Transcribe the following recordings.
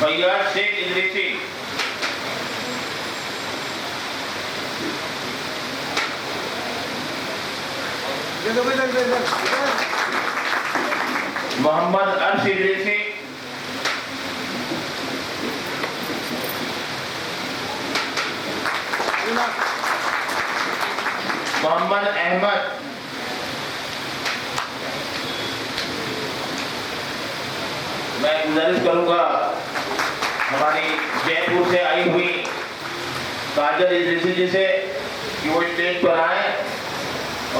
फैयाज शेख इदरीसी, मोहम्मद अर्श इदरीसी, मोहम्मद अहमद, मैं गुजारिश करूंगा हमारी जयपुर से आई हुई काजल इदरीसी जी से कि वो स्टेज पर आए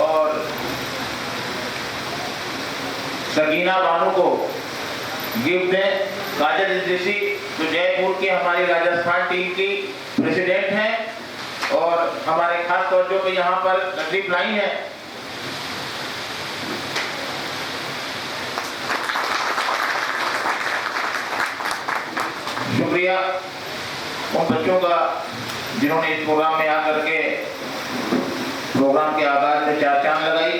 और सकीना बानो को गिफ्ट दें। काजल इदरीसी जो जयपुर की हमारी राजस्थान टीम की प्रेसिडेंट हैं और हमारे खास तौर पे यहाँ पर तशरीफ लाई है। शुक्रिया उन बच्चों का जिन्होंने इस प्रोग्राम में आकर के प्रोग्राम के आगाज में चार चांद लगाई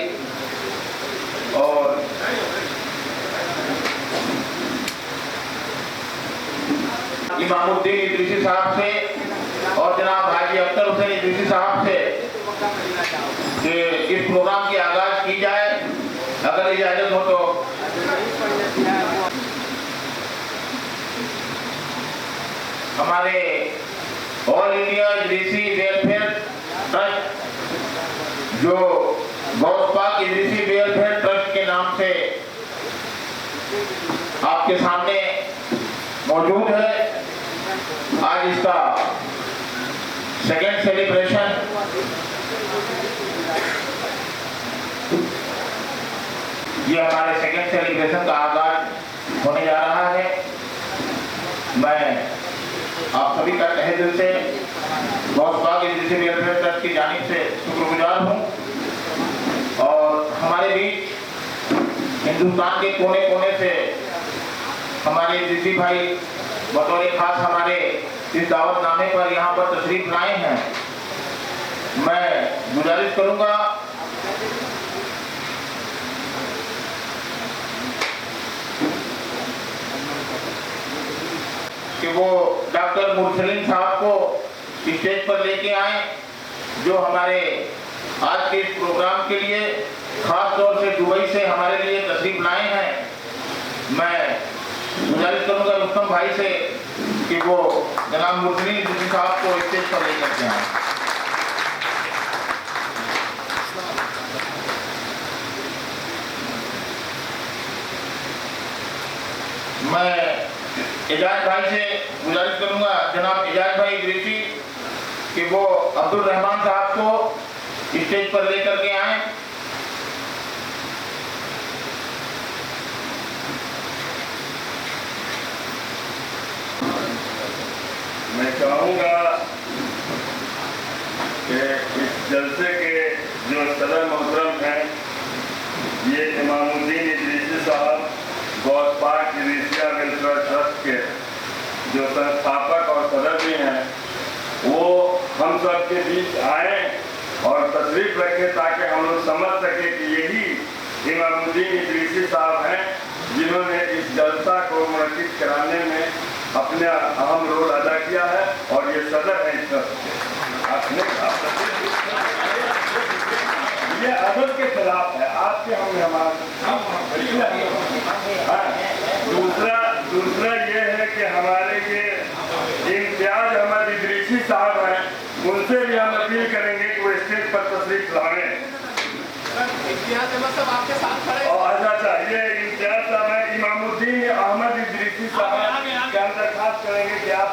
और इमामुद्दीन इदरीसी साहब से और जनाब हाजी अख्तर हुसैन इदरीसी साहब से कि इस प्रोग्राम की आगाज की जाए, अगर इजाजत हो तो। हमारे all India Idrisi welfare trust जो गौस पाक इदरीसी वेलफेयर ट्रस्ट के नाम से आपके सामने मौजूद है, आज इसका सेकेंड सेलिब्रेशन ये हमारे सेकेंड सेलिब्रेशन का आगाज होने जा रहा है। मैं आप सभी का तहे दिल से गौस पाक इदरीसी वेलफेयर ट्रस्ट की जानिब से शुक्रगुजार हूँ और हमारे बीच हिंदुस्तान के कोने कोने से हमारे इदरीसी भाई बतौर खास हमारे इस दावतनामे पर यहाँ पर तशरीफ लाए हैं। मैं गुजारिश करूंगा कि वो डॉक्टर मुरसलीन साहब को स्टेज पर लेके आए जो हमारे आज के इस प्रोग्राम के लिए खास तौर से दुबई से हमारे लिए तशरीफ लाए हैं। मैं गुजारिश करूंगा रुस्तम भाई से कि वो जनाब मुरसलीन इदरीसी साहब को स्टेज पर लेकर के आए। मैं एजाज भाई से गुजारिश करूंगा जनाब एजाज भाई इदरीसी कि वो अब्दुल रहमान साहब को स्टेज पर लेकर के आए। मैं चाहूंगा कि इस जलसे के जो सदर मोहतरम हैं ये इमामुद्दीन इदरीसी साहब गौस पाक इदरीसिया वेलफेयर ट्रस्ट के जो संस्थापक और सदर भी हैं वो हम सब के बीच आए और तशरीफ रखें ताकि हम लोग समझ सके कि यही इमामुद्दीन इदरीसी साहब हैं जिन्होंने इस जलसा को मुनक्किद कराने में अपने अहम रोल अदा किया है और ये सदर है इस ट्रस्ट के। आपने ये अदब के खिलाफ है आपके हम दूसरा ये है कि हमारे ये इम्तियाज अहमद इदरीसी साहब हैं उनसे भी हम अपील करेंगे कि वो स्टेज पर तशरीफ लाएं। और अच्छा ये इम्तियाज साहब है इमामुद्दीन अहमद इदरीसी साहब क्या दरखास्त करेंगे कि आप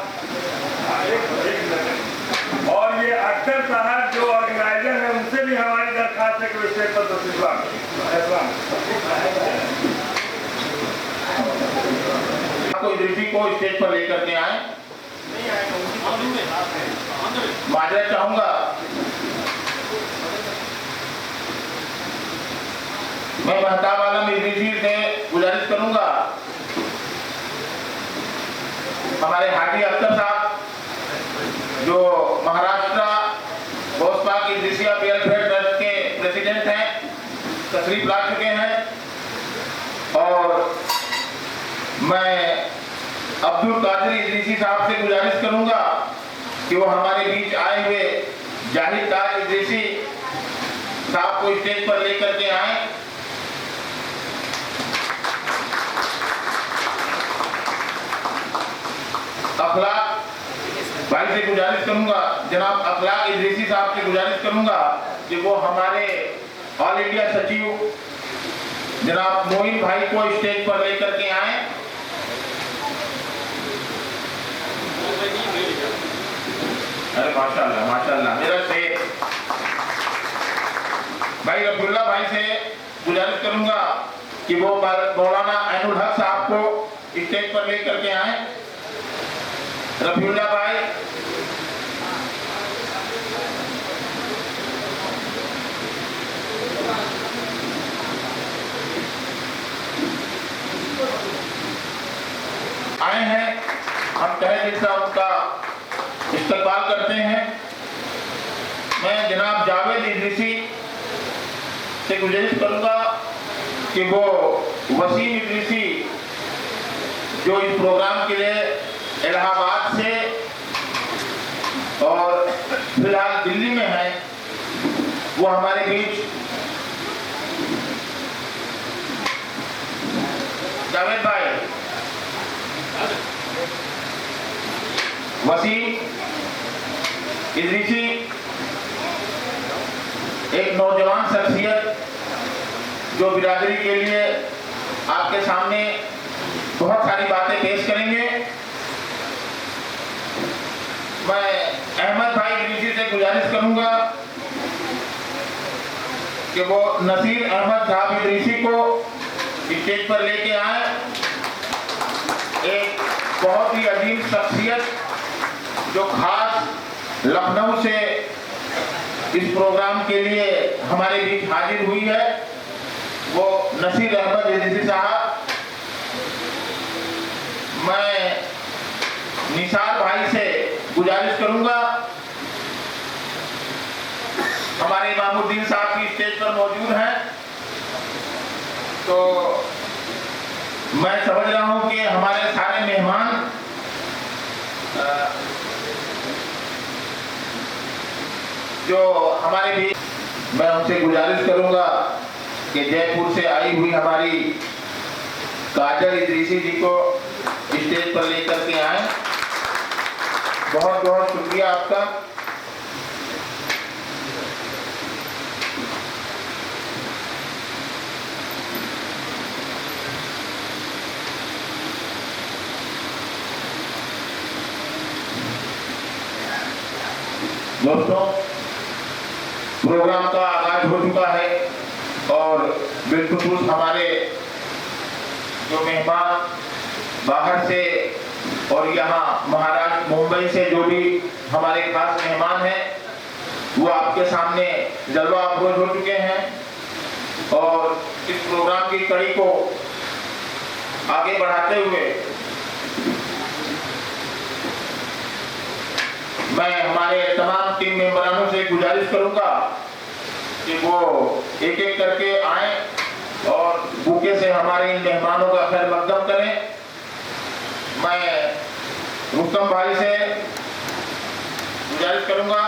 और ये अख्तर साहब जो ऑर्गेनाइजर है उनसे भी हमारी दरखास्त है कि वो स्टेज पर तशरीफ इदरीसी को स्टेज पर लेकर के आए। माजरत चाहूंगा मैं महताब आलम इदरीसी से गुजारिश करूंगा हमारे हाजी अख्तर साहब जो महाराष्ट्र गौस पाक इदरीसिया वेलफेयर ट्रस्ट के प्रेसिडेंट हैं तशरीफ ला चुके हैं और मैं अब्दुल कादिर इदरीसी साहब से गुजारिश करूंगा कि वो हमारे बीच आए हुए जाहिद ताज इदरीसी साहब को स्टेज पर लेकर के आए। अखलाक भाई से गुजारिश करूंगा, जनाब अखलाक इदरीसी साहब से गुजारिश करूंगा कि वो हमारे ऑल इंडिया सचिव जनाब मोइन भाई को स्टेज पर लेकर के आए। अरे माशाल्लाह माशाल्लाह, मेरा शेर भाई रफीउल्लाह भाई से गुजारिश करूंगा कि वो मौलाना ऐनुल हक साहब को स्टेज पर लेकर के आए। रफीउल्लाह भाई, आए हैं, हम तहे दिल से उनका इस्तकबाल करते हैं। मैं जनाब जावेद इदरीसी से गुजारिश करूंगा कि वो वसीम इदरीसी जो इस प्रोग्राम के लिए इलाहाबाद से और फिलहाल दिल्ली में है, वो हमारे बीच। जावेद भाई, वसीम इदरीसी एक नौजवान शख्सियत जो बिरादरी के लिए आपके सामने बहुत सारी बातें पेश करेंगे। मैं अहमद भाई इदरीसी से गुजारिश करूंगा कि वो नसीर अहमद साहब इदरीसी को स्टेज पर लेके आए। एक बहुत ही अजीम शख्सियत जो खास लखनऊ से इस प्रोग्राम के लिए हमारे बीच हाजिर हुई है, वो नसीर अहमद इदरीसी साहब। मैं निसार भाई से गुजारिश करूंगा, हमारे इमामुद्दीन साहब की स्टेज पर मौजूद हैं, तो मैं समझ रहा हूं कि हमारे सारे मेहमान जो हमारे भी, मैं उनसे गुजारिश करूंगा कि जयपुर से आई हुई हमारी काजल इदरीसी जी को स्टेज पर लेकर के आए। बहुत बहुत शुक्रिया आपका। दोस्तों, प्रोग्राम का आगाज हो चुका है और बिल्कुल हमारे जो मेहमान बाहर से और यहाँ महाराष्ट्र मुंबई से जो भी हमारे खास मेहमान हैं, वो आपके सामने जलवा अफरोज हो चुके हैं और इस प्रोग्राम की कड़ी को आगे बढ़ाते हुए मैं हमारे तमाम टीम मेंबरानों से गुजारिश करूंगा कि वो एक एक करके आए और बुके से हमारे इन मेहमानों का खैर मकदम करें। मैं रुस्तम भाई से गुजारिश करूंगा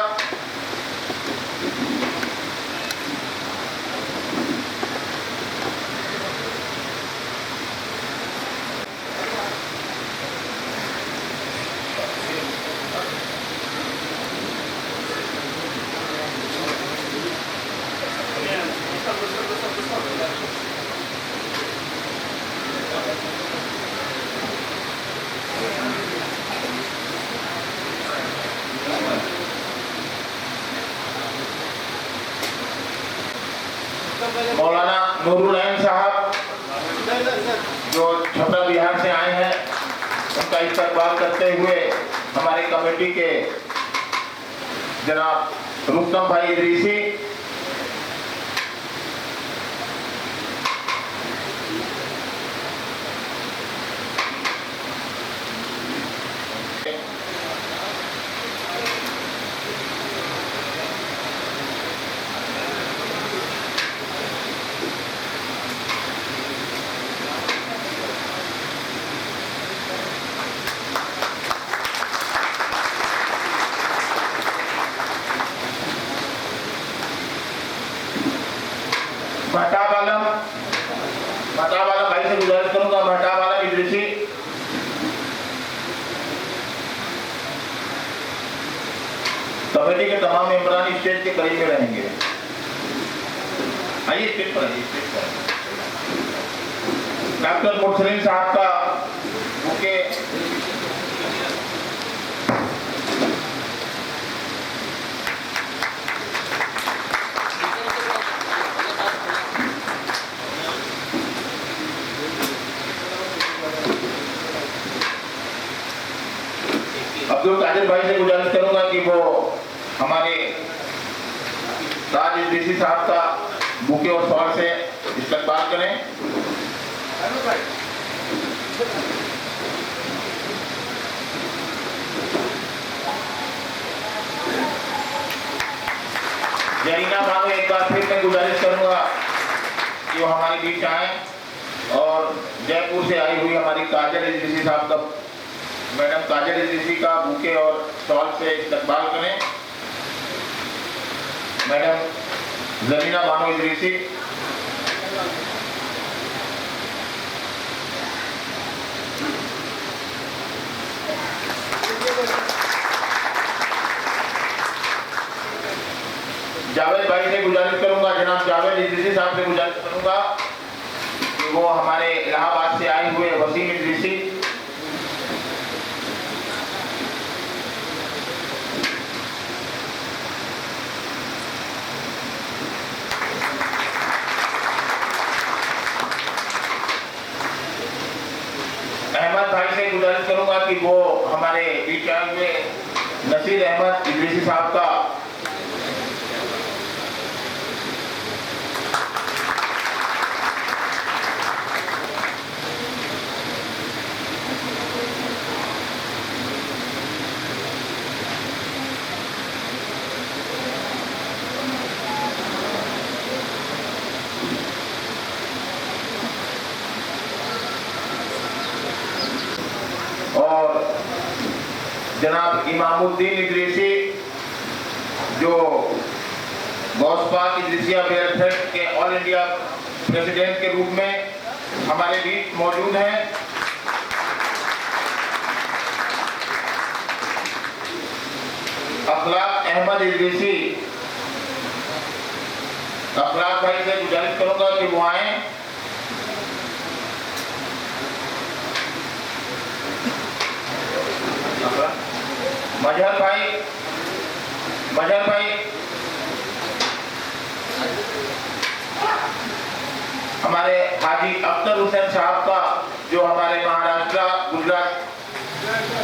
मौलाना नूरुल ऐन साहब जो छपरा बिहार से आए हैं, उनका इस्तकबाल करते हुए हमारे कमेटी के जनाब रुस्तम भाई इदरीसी, महताब आलम भाई से गुजारिश करूंगा, महताब आलम इदरीसी। कमेटी के तमाम मेंबरान स्टेज के करीब में रहेंगे। आइए स्टेज पर आइए, स्टेज पर। डॉक्टर मुरसलीन साहब का बुके अब्दुल कादिर भाई से गुजारिश करूंगा कि वो हमारे ताज इदरीसी साहब का बुके और शॉल से इस्तकबाल करें। जरीना बानो एक बार फिर मैं गुजारिश करूंगा कि वो हमारे बीच आए और जयपुर से आई हुई हमारी काजल इदरीसी साहब का, मैडम काजल इदरीसी का बुके और शॉल से इस्तकबाल करें। मैडम जरीना बानो इदरीसी। जावेद भाई से गुजारिश करूंगा, जनाब जावेद इदरीसी साहब से गुजारिश करूंगा कि वो हमारे इलाहाबाद से आए हुए वसीम इदरीसी। अहमद भाई से गुजारिश करूंगा कि वो हमारे बीच आए हुए नसीर अहमद इदरीसी साहब का और जनाब इमामुद्दीन इदरीसी जो गौसपाक इदरीसिया वेलफेयर के ऑल इंडिया प्रेसिडेंट के रूप में हमारे बीच मौजूद हैं। अखलाक अहमद इदरीसी, अखलाक भाई से गुजारिश करूंगा कि वो आए। मजहर भाई हमारे हाजी अख्तर हुसैन साहब का जो हमारे महाराष्ट्र गुजरात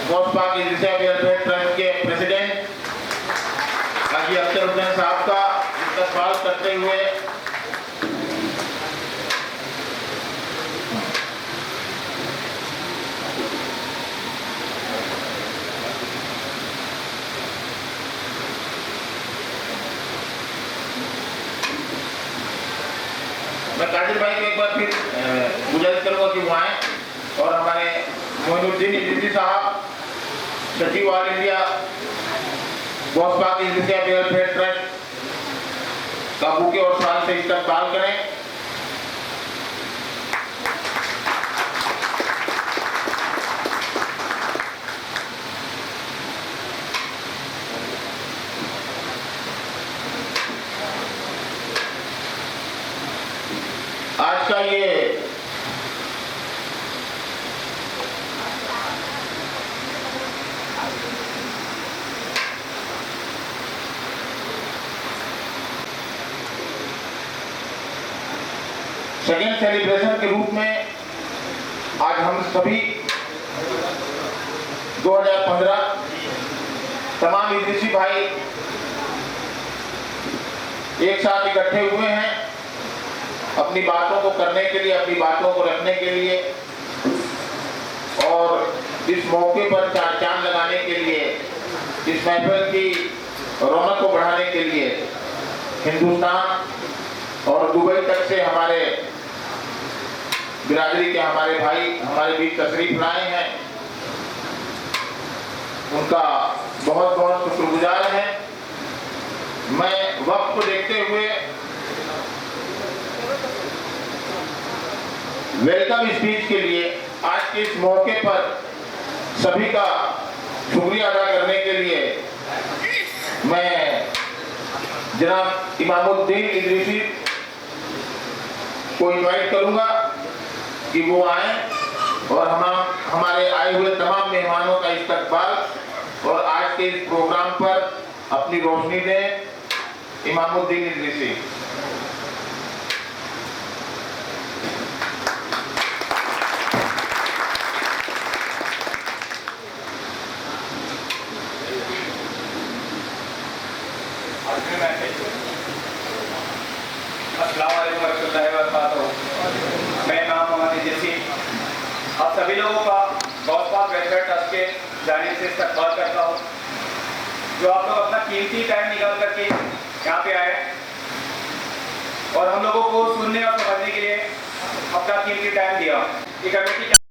गौसपाक इदरीसिया वेलफेयर ट्रस्ट के प्रेसिडेंट हाजी अख्तर हुसैन साहब का इस्तकबाल करते हुए मैं कादिर भाई को एक बार फिर गुजारिश करूंगा कि वो आए और हमारे मोइनुद्दीन इदरीसी साहब सचिव ऑल इंडिया गौसपाक इदरीसिया वेलफेयर ट्रस्ट का बुके और शॉल से इस्तकबाल करें। आज का ये सेकेंड सेलिब्रेशन के रूप में आज हम सभी 2015 तमाम इदरीसी भाई एक साथ इकट्ठे हुए हैं अपनी बातों को करने के लिए, अपनी बातों को रखने के लिए और इस मौके पर चांद लगाने के लिए, इस महफिल की रौनक को बढ़ाने के लिए हिंदुस्तान और दुबई तक से हमारे बिरादरी के हमारे भाई हमारे बीच तशरीफ लाए हैं। उनका बहुत बहुत शुक्रगुजार है। मैं वक्त को देखते हुए वेलकम स्पीच के लिए आज के इस मौके पर सभी का शुक्रिया अदा करने के लिए मैं जनाब इमामुद्दीन इदरीसी को इनवाइट करूंगा कि वो आए और हमारे आए हुए तमाम मेहमानों का इस्तकबाल और आज के इस प्रोग्राम पर अपनी रोशनी दें। इमामुद्दीन इदरीसी। मैं नाम मोहम्मद इदरीसी आप सभी लोगों का गौसपाक वेलफेयर ट्रस्ट के जानिब से इस्तकबाल करता हूँ, जो आप लोग अपना कीमती टाइम निकाल करके यहाँ पे आए और हम लोगों को सुनने और समझने के लिए अपना कीमती टाइम दिया। ये कमेटी